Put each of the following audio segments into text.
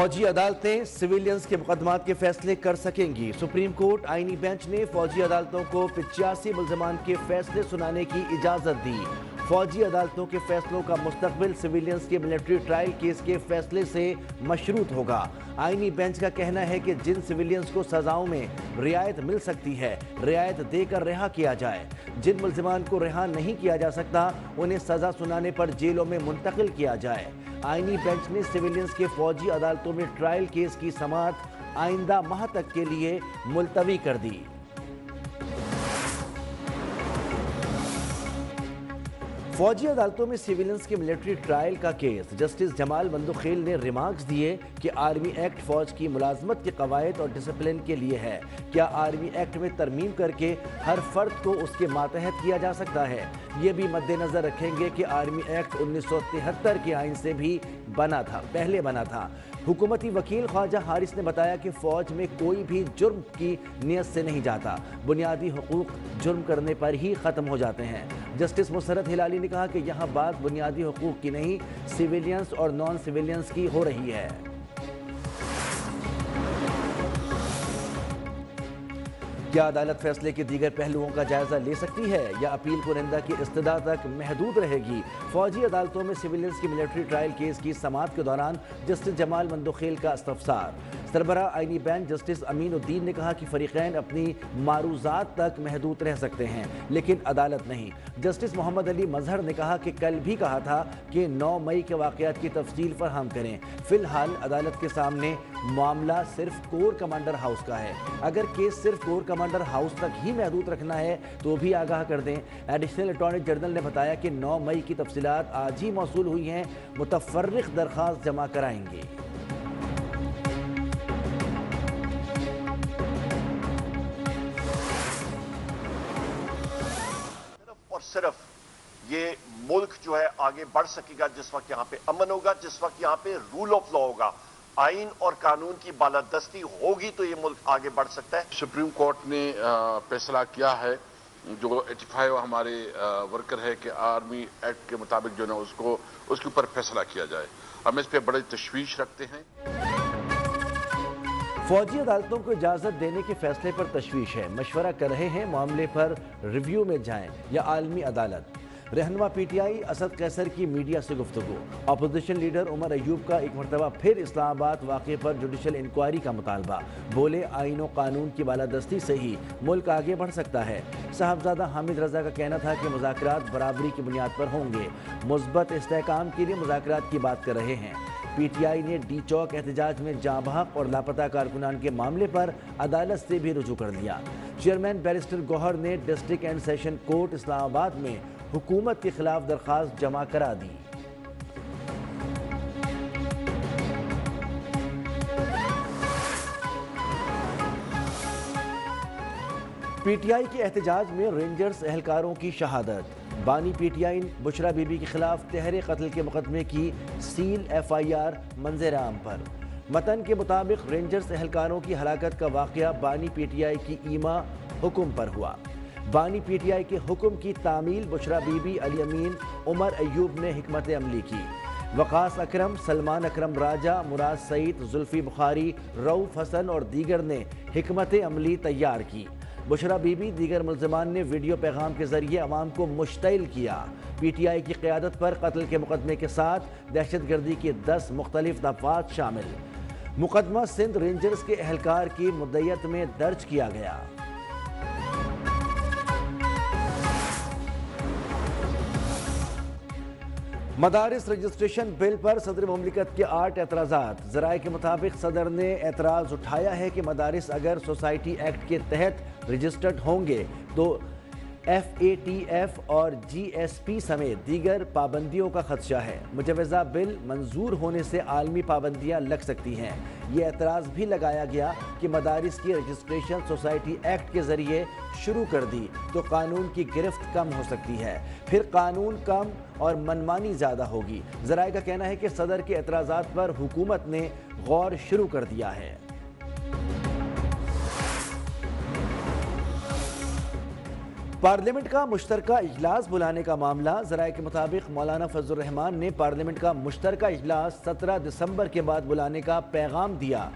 फौजी अदालतें सिविलियंस के मुकदमात के फैसले कर सकेंगी। सुप्रीम कोर्ट आईनी बेंच ने फौजी अदालतों को 85 मुल्ज़मान के फैसले सुनाने की इजाज़त दी। फौजी अदालतों के फैसलों का मुस्तकबिल सिविलियंस के मिलिट्री ट्रायल केस के फैसले से मशरूत होगा। आईनी बेंच का कहना है कि जिन सिविलियंस को सजाओं में रियायत मिल सकती है, रियायत देकर रिहा किया जाए। जिन मुल्ज़मान को रिहा नहीं किया जा सकता, उन्हें सज़ा सुनाने पर जेलों में मुंतकिल किया जाए। आईनी बेंच ने सिविलियंस के फौजी अदालतों में ट्रायल केस की समाअत आइंदा माह तक के लिए मुलतवी कर दी। फौजी अदालतों में सिविलियंस के मिलिट्री ट्रायल का केस जस्टिस जमाल मंदोखेल ने रिमार्क्स दिए कि आर्मी एक्ट फौज की मुलाजमत के कवायद और डिसिप्लिन के लिए है। क्या आर्मी एक्ट में तरमीम करके हर फर्द को उसके मातहत किया जा सकता है? ये भी मद्देनजर रखेंगे कि आर्मी एक्ट 1973 के आइन से भी पहले बना था। हुकूमती वकील ख्वाजा हारिस ने बताया कि फौज में कोई भी जुर्म की नीयत से नहीं जाता, बुनियादी हुकूक जुर्म करने पर ही ख़त्म हो जाते हैं। जस्टिस मुसरत हिलाली ने कहा कि यहाँ बात बुनियादी हुकूक की नहीं, सिविलियंस और नॉन सिविलियंस की हो रही है। क्या अदालत फैसले के दीगर पहलुओं का जायजा ले सकती है या अपील कुरिंदा की इस्तदा तक महदूद रहेगी? फौजी अदालतों में सिविलियंस की मिलिट्री ट्रायल केस की समाअत के दौरान जस्टिस जमाल मंदोखेल का इस्तफसार। सरबराह आईनी बेंच जस्टिस अमीनुद्दीन ने कहा कि फरीकैन अपनी मारूजात तक महदूद रह सकते हैं, लेकिन अदालत नहीं। जस्टिस मोहम्मद अली मजहर ने कहा कि कल भी कहा था कि 9 मई के वाक़यात की तफसील फराहम करें। फिलहाल अदालत के सामने मामला सिर्फ कोर कमांडर हाउस का है। अगर केस सिर्फ कोर कमांडर हाउस तक ही महदूद रखना है तो भी आगाह कर दें। एडिशनल अटॉर्नी जनरल ने बताया कि 9 मई की तफसीलात आज ही मौसूल हुई हैं, मुतफर्रिक दरख्वास्त जमा कराएंगे। और सिर्फ ये मुल्क जो है आगे बढ़ सकेगा जिस वक्त यहाँ पे अमन होगा, जिस वक्त यहाँ पे रूल ऑफ लॉ होगा, आइन और कानून की बालादस्ती होगी, तो ये मुल्क आगे बढ़ सकता है। सुप्रीम कोर्ट ने फैसला किया है, जो 85 हमारे वर्कर है कि आर्मी एक्ट के मुताबिक जो है उसके ऊपर फैसला किया जाए। हम इस पे बड़ी तशवीश रखते हैं। फौजी अदालतों को इजाजत देने के फैसले पर तशवीश है, मशवरा कर रहे हैं मामले पर रिव्यू में जाएं या आलमी अदालत। रहनुमा पीटीआई असद कैसर की मीडिया से गुफ्तगू। अपोजिशन लीडर उमर अयूब का एक मरतबा फिर इस्लामाबाद वाक़े पर जुडिशल इंक्वायरी का मुतालबा। बोले आइन और कानून की बालादस्ती से ही मुल्क आगे बढ़ सकता है। साहबजादा हामिद रजा का कहना था कि मुज़ाकरात बराबरी की बुनियाद पर होंगे, मुस्बत इस्तेहकाम के लिए मुज़ाकरात की बात कर रहे हैं। पीटीआई ने डी चौक एहतजाज में जाँ बहक और लापता कारकुनान के मामले पर अदालत से भी रुजू कर दिया। चेयरमैन बैरिस्टर गौहर ने district and session court Islamabad में हुकूमत के खिलाफ दरख्वास्त जमा करा दी। पीटीआई के एहतजाज में रेंजर्स एहलकारों की शहादत। बानी पीटीआई बुशरा बीबी के खिलाफ तहरे कत्ल के मुकदमे की सील FIR मंजर आम पर। मतन के मुताबिक रेंजर्स एहलकारों की हलाकत का वाक़या बानी पीटीआई की ईमा हुक्म पर हुआ। बानी पीटीआई के हुक्म की तामील बुशरा बीबी, अली अमीन, उमर अयूब ने हिकमत अमली की। वकास अकरम, सलमान अकरम राजा, मुराद सईद, जुल्फी बुखारी, रऊफ हसन और दीगर ने हिकमत अमली तैयार की। बुशरा बीबी दीगर मुल्ज़मान ने वीडियो पैगाम के जरिए अवाम को मुश्तइल किया। पीटीआई की क़यादत पर कत्ल के मुकदमे के साथ दहशतगर्दी के 10 मुख्तलिफ दफ़ात शामिल। मुकदमा सिंध रेंजर्स के एहलकार की मुद्दयत में दर्ज किया गया। मदारिस रजिस्ट्रेशन बिल पर सदर मुमलिकत के 8 एतराज़ात। ज़राए के मुताबिक सदर ने एतराज़ उठाया है कि मदारिस अगर सोसाइटी एक्ट के तहत रजिस्टर्ड होंगे तो FATF और GSP समेत दीगर पाबंदियों का खदशा है। मुजवज़ा बिल मंजूर होने से आलमी पाबंदियाँ लग सकती हैं। ये एतराज़ भी लगाया गया कि मदारिस की रजिस्ट्रेशन सोसाइटी एक्ट के ज़रिए शुरू कर दी तो कानून की गिरफ्त कम हो सकती है, फिर कानून कम और मनमानी ज़्यादा होगी। ज़राए का कहना है कि सदर के एतराज़ात पर हुकूमत ने गौर शुरू कर दिया है। پارلیمنٹ کا مشترکہ اجلاس بلانے کا معاملہ ذرائع کے مطابق مولانا فضل الرحمان نے پارلیمنٹ کا مشترکہ اجلاس 17 دسمبر کے بعد بلانے کا پیغام دیا۔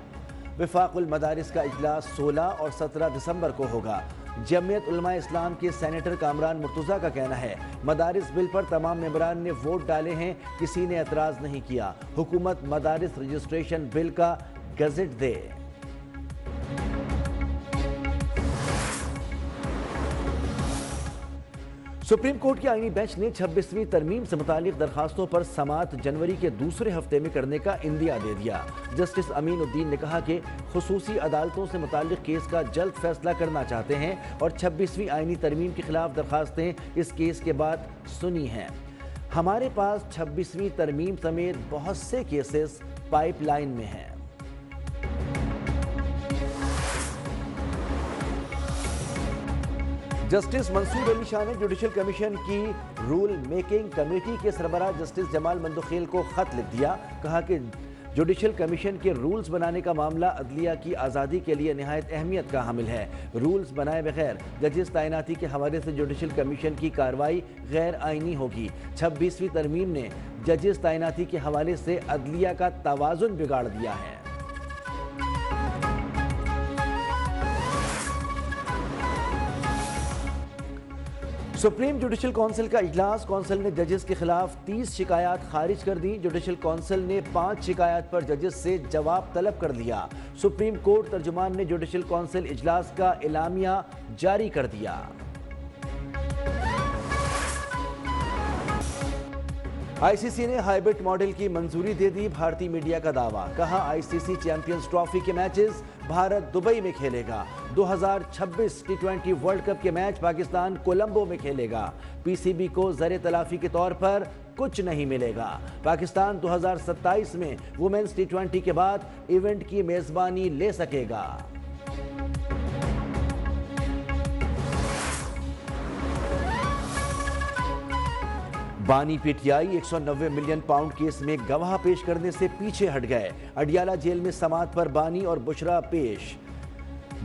وفاق المدارس کا اجلاس 16 اور 17 دسمبر کو ہوگا۔ جمعیت علماء اسلام کے سینیٹر کامران مرتضیٰ کا کہنا ہے مدارس بل پر تمام ممبران نے ووٹ ڈالے ہیں، کسی نے اعتراض نہیں کیا، حکومت مدارس رجسٹریشن بل کا گزٹ دے۔ سپریم کورٹ کی آئینی بینچ نے 26ویں ترمیم سے متعلق درخواستوں پر سماعت جنوری کے دوسرے ہفتے میں کرنے کا عندیہ دے دیا۔ جسٹس امین الدین نے کہا کہ خصوصی عدالتوں سے متعلق کیس کا جلد فیصلہ کرنا چاہتے ہیں اور 26ویں آئینی ترمیم کے خلاف درخواستیں اس کیس کے بعد سنی ہیں۔ ہمارے پاس 26ویں ترمیم سمیت بہت سے کیسز پائپ لائن میں ہیں۔ جسٹس منصور علی شاہ نے جوڈیشل کمیشن کی رول میکنگ کمیٹی کے سربراہ جسٹس جمال مندوخیل کو خط لکھ دیا۔ کہا کہ جوڈیشل کمیشن کے رولز بنانے کا معاملہ عدلیہ کی آزادی کے لیے نہایت اہمیت کا حامل ہے۔ رولز بنائے بغیر ججز تعیناتی کے حوالے سے جوڈیشل کمیشن کی کارروائی غیر آئینی ہوگی۔ 26ویں ترمیم نے ججز تعیناتی کے حوالے سے عدلیہ کا توازن بگاڑ دیا ہے۔ سپریم جوڈیشل کونسل کا اجلاس، کونسل نے ججز کے خلاف 30 شکایات خارج کر دی۔ جوڈیشل کونسل نے 5 شکایات پر ججز سے جواب طلب کر لیا۔ سپریم کورٹ ترجمان نے جوڈیشل کونسل اجلاس کا اعلامیہ جاری کر دیا۔ آئی سی سی نے ہائیبرڈ ماڈل کی منظوری دے دی، بھارتی میڈیا کا دعویٰ۔ کہا آئی سی سی چیمپئنز ٹرافی کے میچز بھارت دبئی میں کھیلے گا۔ 2026 T20 ورلڈ کپ کے میچ پاکستان کولمبو میں کھیلے گا۔ پی سی بی کو زر تلافی کے طور پر کچھ نہیں ملے گا۔ پاکستان 2027 میں وومنز T20 کے بعد ایونٹ کی میزبانی لے سکے گا۔ بانی P T I 190 million pound case میں گواہ پیش کرنے سے پیچھے ہٹ گئے۔ اڈیالہ جیل میں سماعت پر بانی اور بشرا پیش۔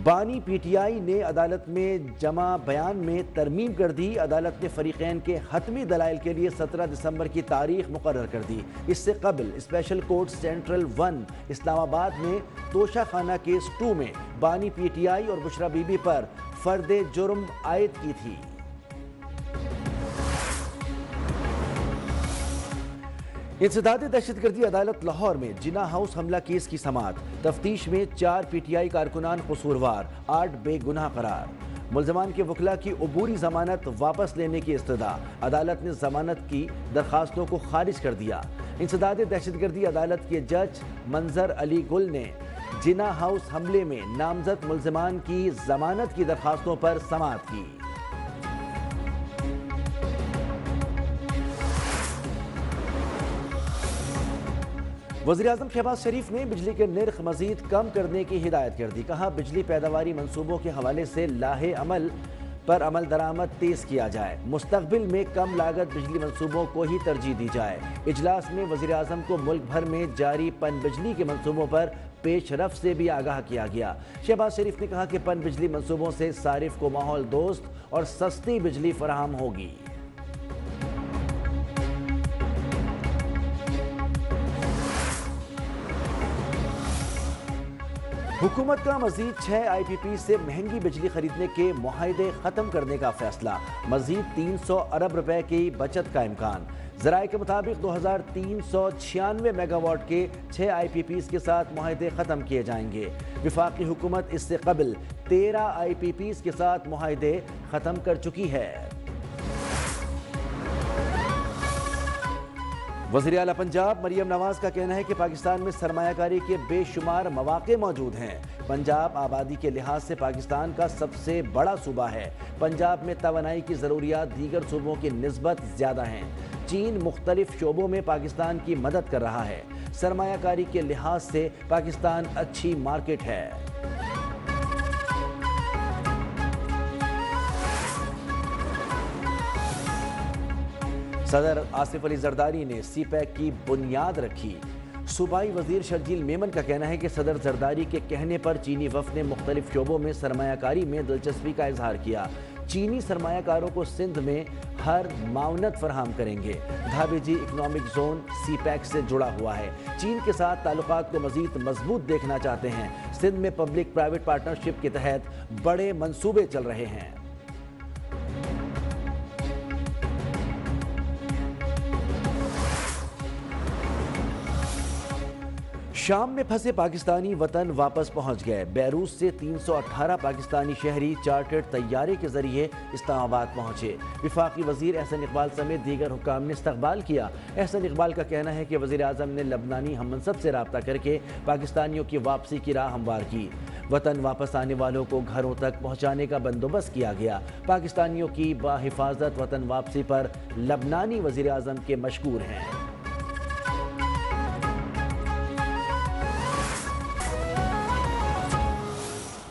بانی پی ٹی آئی نے عدالت میں جمع بیان میں ترمیم کر دی۔ عدالت نے فریقین کے حتمی دلائل کے لیے 17 دسمبر کی تاریخ مقرر کر دی۔ اس سے قبل اسپیشل کورٹ سینٹرل 1 اسلام آباد نے توشہ خانہ کیس 2 میں بانی پی ٹی آئی اور بشرا بی بی پر فرد جرم عائد کی تھی۔ انسداد دہشت گردی عدالت لاہور میں جناح ہاؤس حملہ کیس کی سماعت۔ تفتیش میں 4 پی ٹی آئی کارکنان قصوروار، 8 بے گناہ قرار۔ ملزمان کے وکلاء کی عبوری ضمانت واپس لینے کی استدعا۔ عدالت نے ضمانت کی درخواستوں کو خارج کر دیا۔ انسداد دہشت گردی عدالت کے جج منظر علی گل نے جناح ہاؤس حملے میں نامزد ملزمان کی ضمانت کی درخواستوں پر سماعت کی۔ وزیراعظم شہباز شریف نے بجلی کے نرخ مزید کم کرنے کی ہدایت کر دی۔ کہا بجلی پیداواری منصوبوں کے حوالے سے لاہے عمل پر عمل درآمد تیز کیا جائے۔ مستقبل میں کم لاگت بجلی منصوبوں کو ہی ترجیح دی جائے۔ اجلاس میں وزیراعظم کو ملک بھر میں جاری پن بجلی کے منصوبوں پر پیش رفت سے بھی آگاہ کیا گیا۔ شہباز شریف نے کہا کہ پن بجلی منصوبوں سے صارف کو ماحول دوست اور سستی بجلی فراہم ہوگی۔ حکومت کا مزید 6 آئی پی پی سے مہنگی بجلی خریدنے کے معاہدے ختم کرنے کا فیصلہ۔ مزید 300 ارب روپے کی بچت کا امکان۔ ذرائع کے مطابق 2396 میگا واٹ کے 6 آئی پی پیز کے ساتھ معاہدے ختم کیے جائیں گے۔ وفاقی حکومت اس سے قبل 13 آئی پی پیز کے ساتھ معاہدے ختم کر چکی ہے۔ وزیر اعلیٰ پنجاب مریم نواز کا کہنا ہے کہ پاکستان میں سرمایہ کاری کے بے شمار مواقع موجود ہیں۔ پنجاب آبادی کے لحاظ سے پاکستان کا سب سے بڑا صوبہ ہے۔ پنجاب میں توانائی کی ضروریات دیگر صوبوں کی نسبت زیادہ ہیں۔ چین مختلف شعبوں میں پاکستان کی مدد کر رہا ہے۔ سرمایہ کاری کے لحاظ سے پاکستان اچھی مارکیٹ ہے۔ صدر آصف علی زرداری نے سی پیک کی بنیاد رکھی۔ صوبائی وزیر شرجیل میمن کا کہنا ہے کہ صدر زرداری کے کہنے پر چینی وفد نے مختلف شعبوں میں سرمایہ کاری میں دلچسپی کا اظہار کیا۔ चीनी सरमायाकारों को सिंध में हर मावनत फराहम करेंगे। धाबी जी इकोनॉमिक जोन CPEC से जुड़ा हुआ है। चीन के साथ ताल्लुकात को मजीद मजबूत देखना चाहते हैं। सिंध में पब्लिक प्राइवेट पार्टनरशिप के तहत बड़े मंसूबे चल रहे हैं। शाम में फंसे पाकिस्तानी वतन वापस पहुंच गए। बैरूत से 318 पाकिस्तानी शहरी चार्टर्ड तैयारे के जरिए इस्लामाबाद पहुंचे। वफाकी वजीर एहसन इकबाल समेत दीगर हुकाम ने इस्तकबाल किया। एहसन इकबाल का कहना है कि वजीर आज़म ने लबनानी हममनसब से रब्ता करके पाकिस्तानियों की वापसी की राह हमवार की। वतन वापस आने वालों को घरों तक पहुँचाने का बंदोबस्त किया गया। पाकिस्तानियों की बाहिफाजत वतन वापसी पर लबनानी वजीर आज़म के मशकूर हैं।